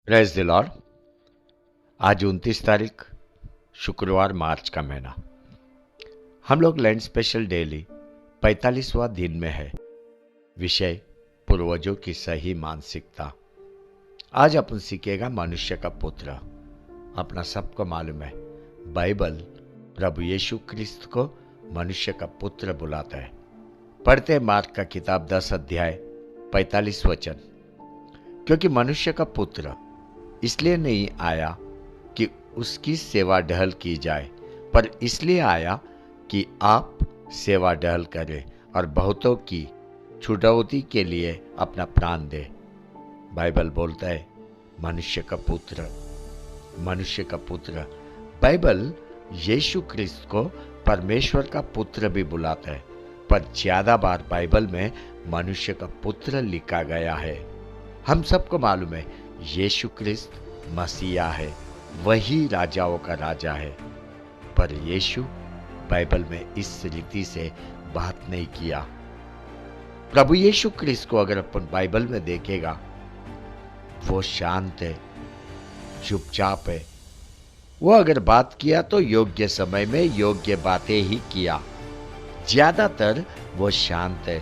Praise the Lord. आज 29 तारीख शुक्रवार, मार्च का महीना। हम लोग लैंड स्पेशल डेली 45वां दिन में है। विषय पूर्वजों की सही मानसिकता। आज अपन सीखेगा मनुष्य का पुत्र। अपना सबको मालूम है, बाइबल प्रभु यीशु क्रिस्त को मनुष्य का पुत्र बुलाता है। पढ़ते मार्क का किताब 10 अध्याय 45 वचन। क्योंकि मनुष्य का पुत्र इसलिए नहीं आया कि उसकी सेवा टहल की जाए, पर इसलिए आया कि आप सेवा टहल करें और बहुतों की छुटौती के लिए अपना प्राण दे। बाइबल बोलता है मनुष्य का पुत्र, मनुष्य का पुत्र। बाइबल यीशु क्रिस्त को परमेश्वर का पुत्र भी बुलाता है, पर ज्यादा बार बाइबल में मनुष्य का पुत्र लिखा गया है। हम सबको मालूम है यीशु क्रिस्त मसीहा है, वही राजाओं का राजा है। पर यीशु बाइबल में इस रीति से बात नहीं किया। प्रभु यीशु क्रिस्त को अगर अपन बाइबल में देखेगा, वो शांत है, चुपचाप है। वो अगर बात किया तो योग्य समय में योग्य बातें ही किया। ज्यादातर वो शांत है।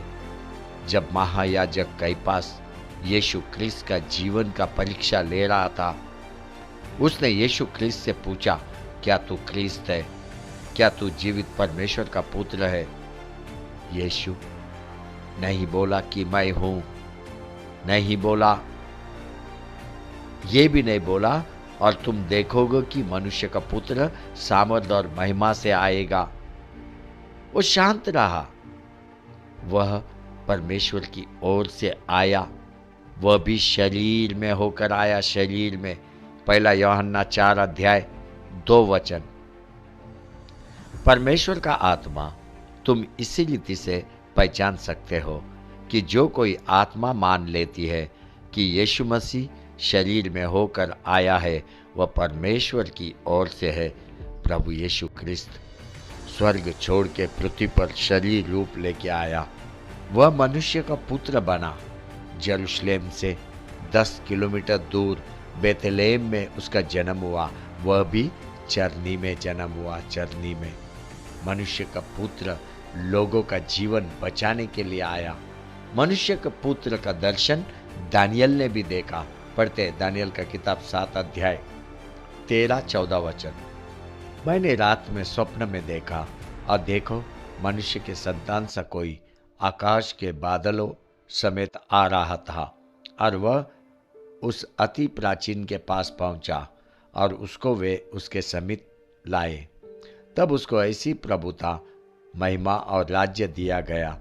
जब महायाजक कैफास यीशु क्रिस्त का जीवन का परीक्षा ले रहा था, उसने यीशु क्रिस्त से पूछा, क्या तू क्रिस्त है? क्या तू जीवित परमेश्वर का पुत्र है? यीशु नहीं बोला कि मैं हूं, नहीं बोला, ये भी नहीं बोला और तुम देखोगे कि मनुष्य का पुत्र सामर्थ और महिमा से आएगा। वो शांत रहा। वह परमेश्वर की ओर से आया, वह भी शरीर में होकर आया। शरीर में। पहला यूहन्ना 4 अध्याय 2 वचन। परमेश्वर का आत्मा तुम इसी रीति से पहचान सकते हो कि जो कोई आत्मा मान लेती है कि यीशु मसीह शरीर में होकर आया है, वह परमेश्वर की ओर से है। प्रभु यीशु क्रिस्त स्वर्ग छोड़ के पृथ्वी पर शरीर रूप लेके आया। वह मनुष्य का पुत्र बना। यरूशलेम से 10 किलोमीटर दूर बेथलेहम में उसका जन्म हुआ। वह भी चरनी में जन्म हुआ। चरनी में मनुष्य का पुत्र लोगों का जीवन बचाने के लिए आया। मनुष्य के पुत्र का दर्शन दानियल ने भी देखा। पढ़ते दानियल का किताब 7 अध्याय 13-14 वचन। मैंने रात में स्वप्न में देखा और देखो, मनुष्य के संतान सा कोई आकाश के बादलों समेत आ रहा था, और वह उस अति प्राचीन के पास पहुंचा और उसको वे उसके समीप लाए। तब उसको ऐसी प्रभुता, महिमा और राज्य दिया गया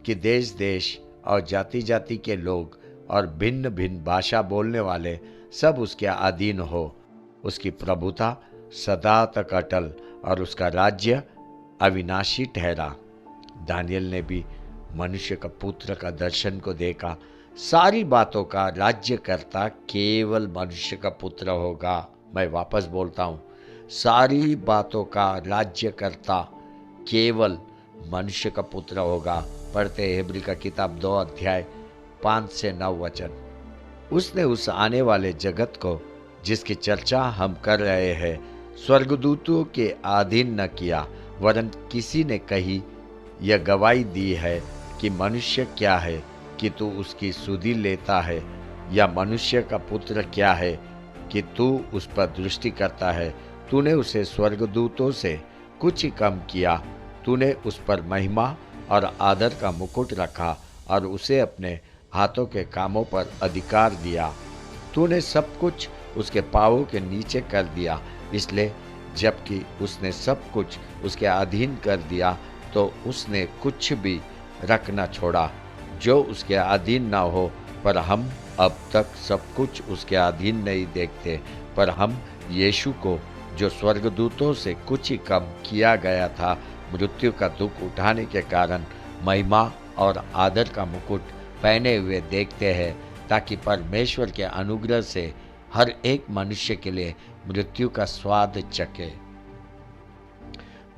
कि देश देश और जाति जाति के लोग और भिन्न भिन्न भाषा बोलने वाले सब उसके अधीन हो। उसकी प्रभुता सदा तक अटल और उसका राज्य अविनाशी ठहरा। दानियल ने भी मनुष्य का पुत्र का दर्शन को देखा। सारी बातों का राज्यकर्ता केवल मनुष्य का पुत्र होगा। मैं वापस बोलता हूँ, सारी बातों का राज्यकर्ता केवल मनुष्य का पुत्र होगा। पढ़ते हेब्री का किताब 2 अध्याय 5-9 वचन। उसने उस आने वाले जगत को, जिसकी चर्चा हम कर रहे हैं, स्वर्गदूतों के अधीन न किया, वरन किसी ने कही यह गवाही दी है कि मनुष्य क्या है कि तू उसकी सुधि लेता है, या मनुष्य का पुत्र क्या है कि तू उस पर दृष्टि करता है। तूने उसे स्वर्गदूतों से कुछ ही कम किया। तूने उस पर महिमा और आदर का मुकुट रखा और उसे अपने हाथों के कामों पर अधिकार दिया। तूने सब कुछ उसके पांवों के नीचे कर दिया। इसलिए जबकि उसने सब कुछ उसके अधीन कर दिया, तो उसने कुछ भी रख न छोड़ा जो उसके अधीन ना हो। पर हम अब तक सब कुछ उसके अधीन नहीं देखते, पर हम यीशु को, जो स्वर्गदूतों से कुछ ही कम किया गया था, मृत्यु का दुख उठाने के कारण महिमा और आदर का मुकुट पहने हुए देखते हैं, ताकि परमेश्वर के अनुग्रह से हर एक मनुष्य के लिए मृत्यु का स्वाद चखे।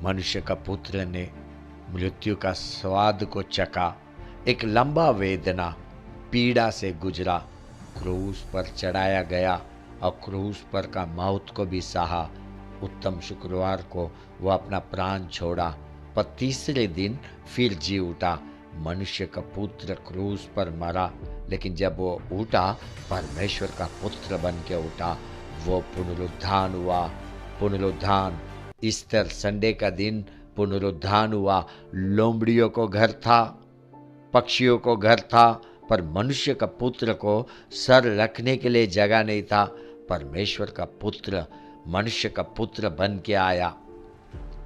मनुष्य का पुत्र ने मृत्यु का स्वाद को चखा। एक लंबा वेदना, पीड़ा से गुजरा, क्रूस पर चढ़ाया गया, और क्रूस पर का मौत को भी सहा। उत्तम शुक्रवार को वह अपना प्राण छोड़ा, पर तीसरे दिन फिर जी उठा। मनुष्य का पुत्र क्रूस पर मरा, लेकिन जब वो उठा, परमेश्वर का पुत्र बन के उठा। वो पुनरुत्थान हुआ। पुनरुत्थान ईस्टर संडे का दिन पुनरुत्थान हुआ। लोमड़ियों को घर था, पक्षियों को घर था, पर मनुष्य का पुत्र को सर रखने के लिए जगह नहीं था। परमेश्वर का पुत्र मनुष्य का पुत्र बन के आया,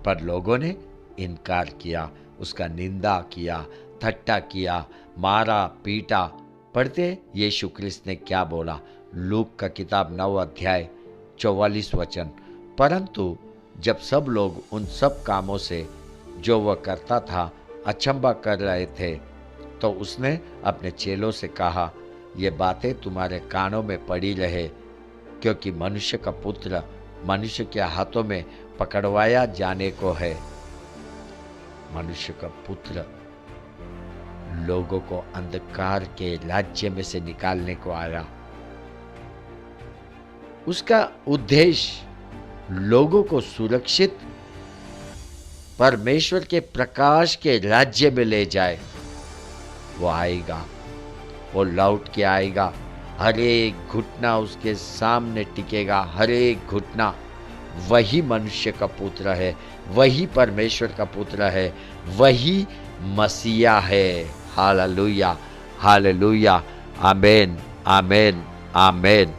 पर लोगों ने इनकार किया, उसका निंदा किया, ठट्ठा किया, मारा पीटा। पढ़ते यीशु क्रिस्त ने क्या बोला? लूक का किताब 9 अध्याय 44 वचन। परंतु जब सब लोग उन सब कामों से जो वह करता था अचंभा कर रहे थे, तो उसने अपने चेलों से कहा, ये बातें तुम्हारे कानों में पड़ी रहे, क्योंकि मनुष्य का पुत्र मनुष्य के हाथों में पकड़वाया जाने को है। मनुष्य का पुत्र लोगों को अंधकार के राज्य में से निकालने को आया। उसका उद्देश्य लोगों को सुरक्षित परमेश्वर के प्रकाश के राज्य में ले जाए। वो आएगा, वो लौट के आएगा। हर एक घुटना उसके सामने टिकेगा, हर एक घुटना। वही मनुष्य का पुत्र है, वही परमेश्वर का पुत्र है, वही मसीहा है। हालेलुया, हालेलुया, आमेन, आमेन, आमेन।